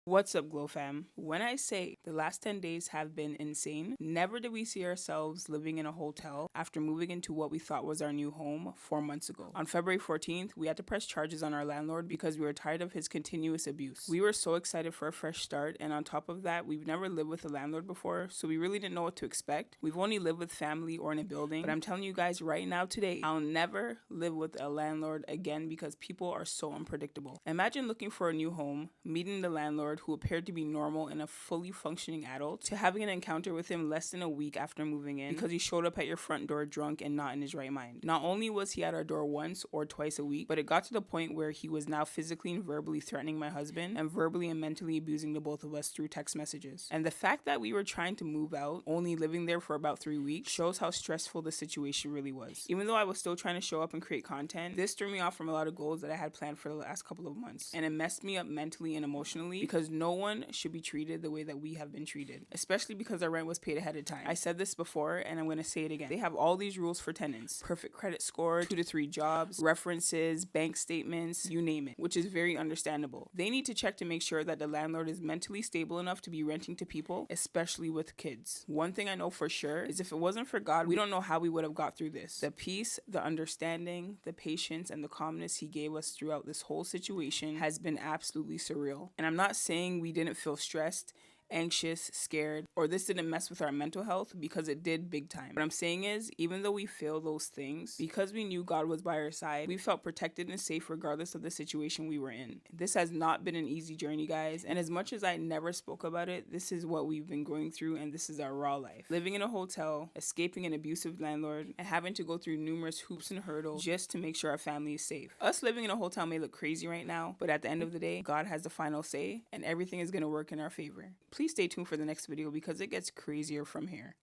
What's up, Glow fam? When I say the last 10 days have been insane, never did we see ourselves living in a hotel after moving into what we thought was our new home 4 months ago. On February 14th, we had to press charges on our landlord because we were tired of his continuous abuse. We were so excited for a fresh start, and on top of that, we've never lived with a landlord before, so we really didn't know what to expect. We've only lived with family or in a building, but I'm telling you guys right now today, I'll never live with a landlord again because people are so unpredictable. Imagine looking for a new home, meeting the landlord who appeared to be normal and a fully functioning adult, to having an encounter with him less than a week after moving in because he showed up at your front door drunk and not in his right mind. Not only was he at our door once or twice a week, but it got to the point where he was now physically and verbally threatening my husband and verbally and mentally abusing the both of us through text messages. And the fact that we were trying to move out, only living there for about 3 weeks, shows how stressful the situation really was. Even though I was still trying to show up and create content, this threw me off from a lot of goals that I had planned for the last couple of months. And it messed me up mentally and emotionally because no one should be treated the way that we have been treated, especially because our rent was paid ahead of time. I said this before and I'm going to say it again. They have all these rules for tenants: perfect credit score, 2 to 3 jobs, references, bank statements, you name it, which is very understandable. They need to check to make sure that the landlord is mentally stable enough to be renting to people, especially with kids. One thing I know for sure is if it wasn't for God, we don't know how we would have got through this. The peace, the understanding, the patience, and the calmness he gave us throughout this whole situation has been absolutely surreal. And I'm not saying we didn't feel stressed, anxious, scared, or this didn't mess with our mental health, because it did big time. What I'm saying is, even though we feel those things, because we knew God was by our side, we felt protected and safe regardless of the situation we were in. This has not been an easy journey, guys, and as much as I never spoke about it, this is what we've been going through, and this is our raw life. Living in a hotel, escaping an abusive landlord, and having to go through numerous hoops and hurdles just to make sure our family is safe. Us living in a hotel may look crazy right now, but at the end of the day, God has the final say, and everything is going to work in our favor. Please stay tuned for the next video because it gets crazier from here.